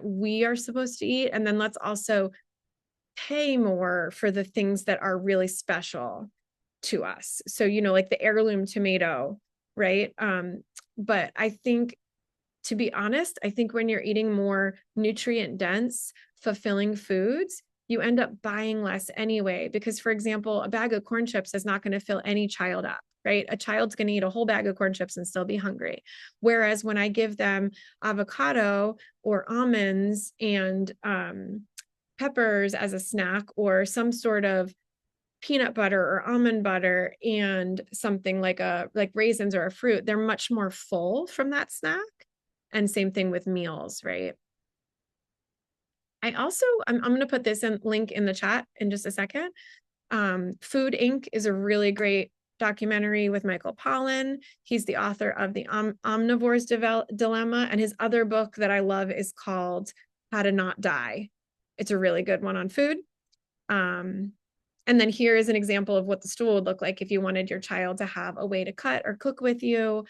A: we are supposed to eat. And then let's also pay more for the things that are really special to us. So, like the heirloom tomato, right? But I think, to be honest, I think when you're eating more nutrient dense, fulfilling foods, you end up buying less anyway. Because, for example, a bag of corn chips is not going to fill any child up, right? A child's going to eat a whole bag of corn chips and still be hungry. Whereas when I give them avocado or almonds and peppers as a snack, or some sort of peanut butter or almond butter and something like raisins or a fruit, they're much more full from that snack. And same thing with meals, right? I'm going to put this link in the chat in just a second. Food Inc. is a really great documentary with Michael Pollan. He's the author of The Omnivore's Dilemma, and his other book that I love is called How to Not Die. It's a really good one on food. And then here is an example of what the stool would look like if you wanted your child to have a way to cut or cook with you.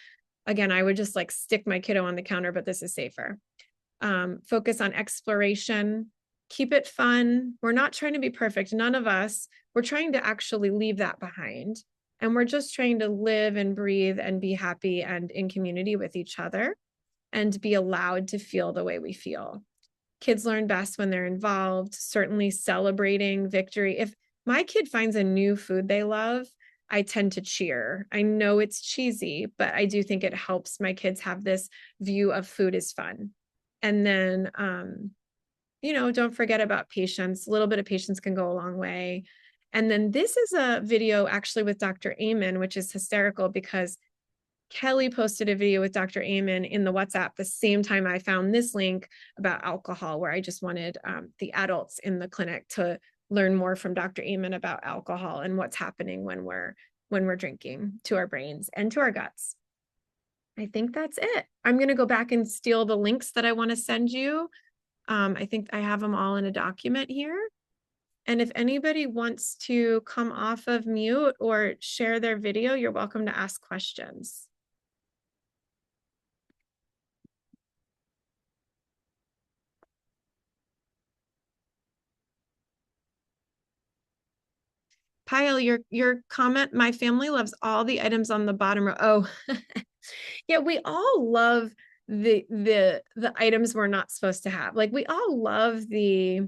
A: Again, I would just like stick my kiddo on the counter, but this is safer. Focus on exploration, keep it fun. We're not trying to be perfect. None of us, we're trying to actually leave that behind. And we're just trying to live and breathe and be happy and in community with each other and be allowed to feel the way we feel. Kids learn best when they're involved, certainly celebrating victory. If my kid finds a new food they love, I tend to cheer. I know it's cheesy, but I do think it helps my kids have this view of food is fun. And then, don't forget about patience. A little bit of patience can go a long way. And then this is a video actually with Dr. Amen, which is hysterical because Kelly posted a video with Dr. Amen in the WhatsApp the same time I found this link about alcohol, where I just wanted the adults in the clinic to learn more from Dr. Amen about alcohol and what's happening when we're drinking to our brains and to our guts. I think that's it. I'm going to go back and steal the links that I want to send you. I think I have them all in a document here. And if anybody wants to come off of mute or share their video, you're welcome to ask questions. Pyle, your comment, my family loves all the items on the bottom row. Oh, yeah, we all love the items we're not supposed to have. Like we all love the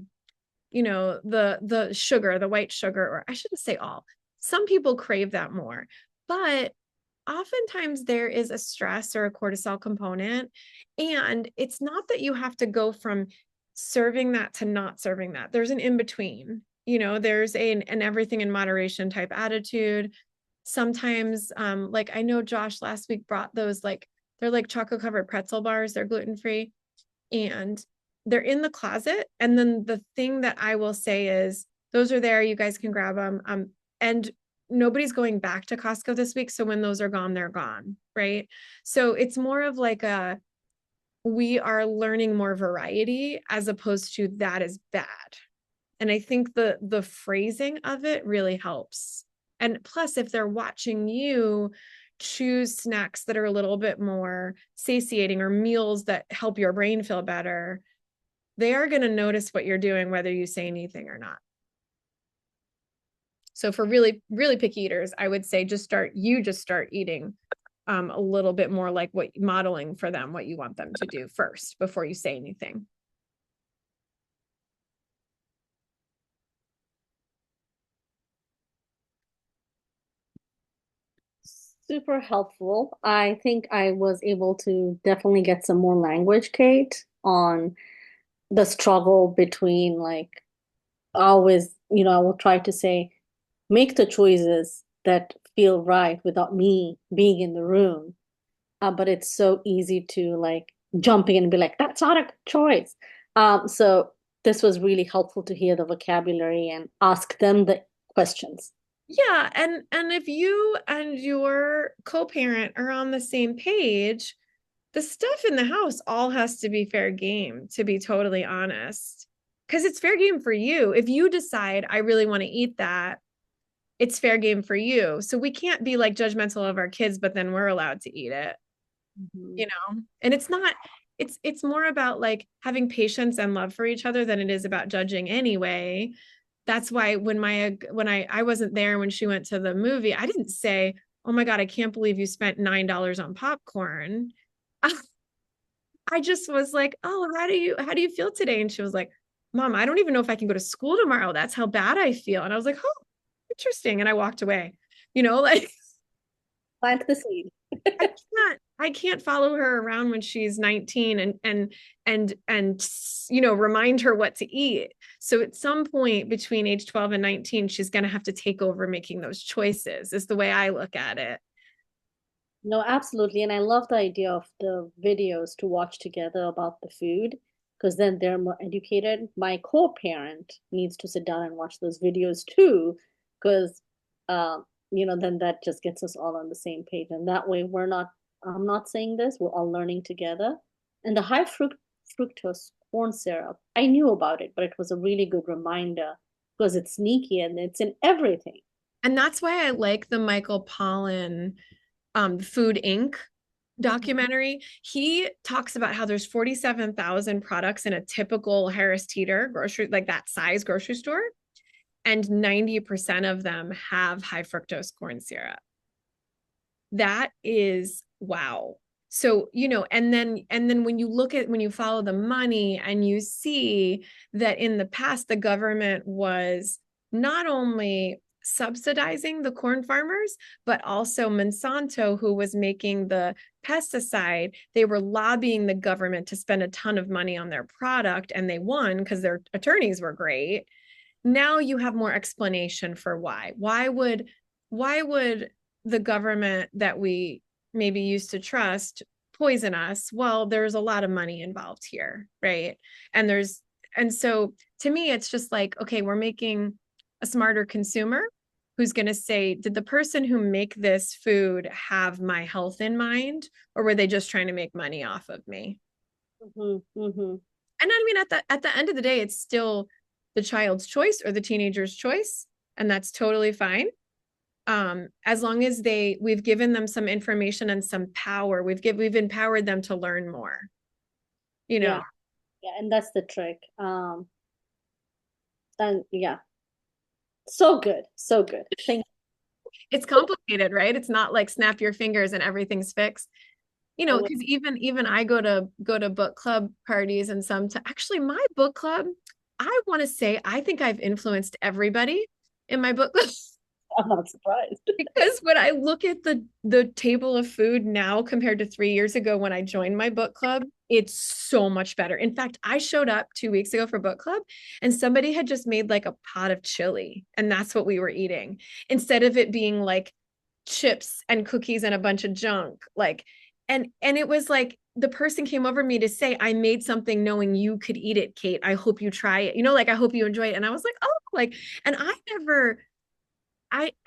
A: sugar, the white sugar, or I shouldn't say all. Some people crave that more, but oftentimes there is a stress or a cortisol component. And it's not that you have to go from serving that to not serving that. There's an in-between, there's an everything in moderation type attitude. Sometimes, like I know Josh last week brought those, they're like chocolate covered pretzel bars. They're gluten-free and they're in the closet. And then the thing that I will say is those are there. You guys can grab them. And nobody's going back to Costco this week. So when those are gone, they're gone. Right. So it's more of like we are learning more variety as opposed to that is bad. And I think the phrasing of it really helps. And plus, if they're watching you choose snacks that are a little bit more satiating or meals that help your brain feel better, they are going to notice what you're doing, whether you say anything or not. So for really, really picky eaters, I would say just start eating a little bit more like modeling for them what you want them to do first before you say anything.
B: Super helpful. I think I was able to definitely get some more language, Kate, on the struggle between like always, I will try to say, make the choices that feel right without me being in the room. But it's so easy to like jump in and be like, that's not a choice. So this was really helpful to hear the vocabulary and ask them the questions.
A: Yeah, and if you and your co-parent are on the same page, the stuff in the house all has to be fair game, to be totally honest. Because it's fair game for you. If you decide I really want to eat that, it's fair game for you. So we can't be like judgmental of our kids, but then we're allowed to eat it.
B: Mhm.
A: you know? And it's not, it's more about like having patience and love for each other than it is about judging anyway. That's why when I wasn't there when she went to the movie, I didn't say, "Oh my God, I can't believe you spent $9 on popcorn." I just was like, "Oh, how do you feel today?" And she was like, "Mom, I don't even know if I can go to school tomorrow. That's how bad I feel." And I was like, "Oh, interesting." And I walked away. Like
B: Plant the seed.
A: I can't follow her around when she's 19 and remind her what to eat. So at some point between age 12 and 19, she's going to have to take over making those choices, is the way I look at it.
B: No, absolutely. And I love the idea of the videos to watch together about the food because then they're more educated. My co-parent needs to sit down and watch those videos too, because then that just gets us all on the same page. And that way I'm not saying this, we're all learning together. And the high fructose corn syrup, I knew about it, but it was a really good reminder because it's sneaky and it's in everything.
A: And that's why I like the Michael Pollan Food Inc. documentary. He talks about how there's 47,000 products in a typical Harris Teeter grocery, like that size grocery store, and 90% of them have high fructose corn syrup. That is wow. So, and then when you follow the money and you see that in the past the government was not only subsidizing the corn farmers, but also Monsanto, who was making the pesticide, they were lobbying the government to spend a ton of money on their product, and they won because their attorneys were great. Now you have more explanation for why. Why would the government that we maybe used to trust poison us? Well, there's a lot of money involved here, right? And so to me, it's just like, okay, we're making a smarter consumer who's going to say, did the person who make this food have my health in mind, or were they just trying to make money off of me?
B: Hmm. Hmm.
A: And I mean, at the end of the day, it's still the child's choice or the teenager's choice, and that's totally fine. As long as we've given them some information and some power, we've empowered them to learn more, you know.
B: Yeah, yeah, and that's the trick. And yeah, so good, so good. Thank
A: It's complicated, right? It's not like snap your fingers and everything's fixed.
B: you.
A: Because even I go to book club parties, and actually my book club, I want to say I think I've influenced everybody in my book club.
B: I'm not surprised.
A: Because when I look at the table of food now compared to 3 years ago when I joined my book club, it's so much better. In fact, I showed up 2 weeks ago for book club, and somebody had just made like a pot of chili, and that's what we were eating instead of it being like chips and cookies and a bunch of junk. And it was like the person came over me to say, I made something knowing you could eat it, Kate. I hope you try it. Like I hope you enjoy it. And I was like, oh, and I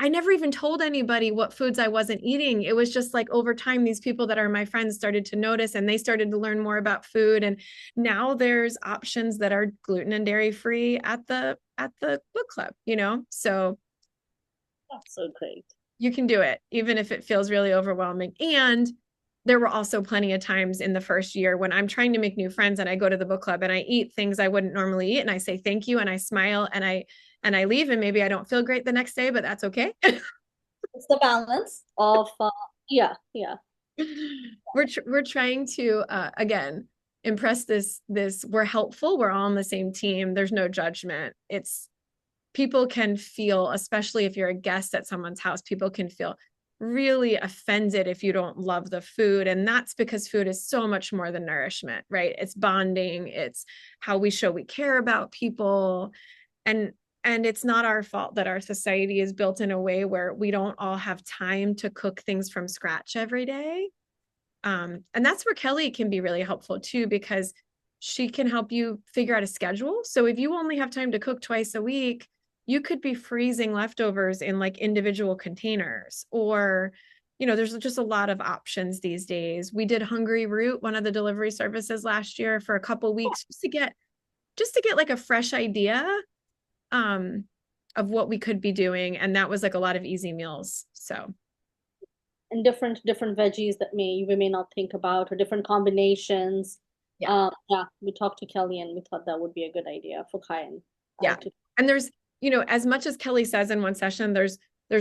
A: never even told anybody what foods I wasn't eating. It was just like over time, these people that are my friends started to notice, and they started to learn more about food. And now there's options that are gluten and dairy free at the book club. So
B: That's so great.
A: you can do it, even if it feels really overwhelming. And there were also plenty of times in the first year when I'm trying to make new friends and I go to the book club and I eat things I wouldn't normally eat, and I say thank you and I smile and I leave, and maybe I don't feel great the next day, but that's okay.
B: It's the balance of yeah, yeah.
A: We're trying to again impress this we're helpful, we're all on the same team, there's no judgment. It's people can feel, especially if you're a guest at someone's house, people can feel really offended if you don't love the food, and that's because food is so much more than nourishment, right? It's bonding, it's how we show we care about people. And it's not our fault that our society is built in a way where we don't all have time to cook things from scratch every day. And that's where Kelly can be really helpful too, because she can help you figure out a schedule. So if you only have time to cook twice a week, you could be freezing leftovers in like individual containers, or there's just a lot of options these days. We did Hungry Root, one of the delivery services, last year for a couple weeks, just to get like a fresh idea um of what we could be doing, and that was like a lot of easy meals. So
B: and different veggies that we may not think about, or different combinations.
A: Yeah.
B: Yeah, we talked to Kelly and we thought that would be a good idea for Kyan.
A: Yeah. And there's, as much as Kelly says in one session, there's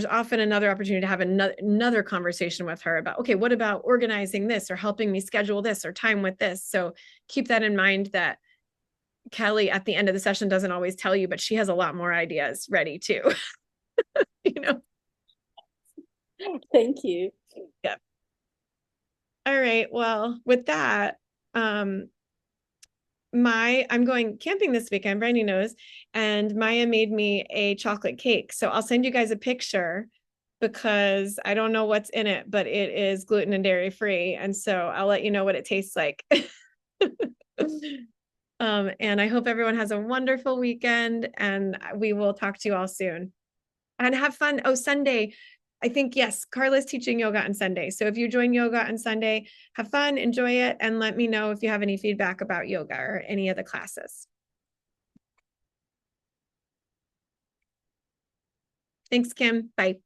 A: often another opportunity to have another conversation with her about, okay, what about organizing this or helping me schedule this or time with this? So keep that in mind, that Kelly at the end of the session doesn't always tell you, but she has a lot more ideas ready too.
B: Thank you.
A: Yeah. All right. Well, with that, I'm going camping this weekend, Brandy knows, and Maya made me a chocolate cake. So I'll send you guys a picture because I don't know what's in it, but it is gluten and dairy free. And so I'll let you know what it tastes like. And I hope everyone has a wonderful weekend, and we will talk to you all soon. And have fun. Oh, Sunday. I think, yes, Carla's teaching yoga on Sunday. So if you join yoga on Sunday, have fun, enjoy it, and let me know if you have any feedback about yoga or any of the classes. Thanks, Kim. Bye.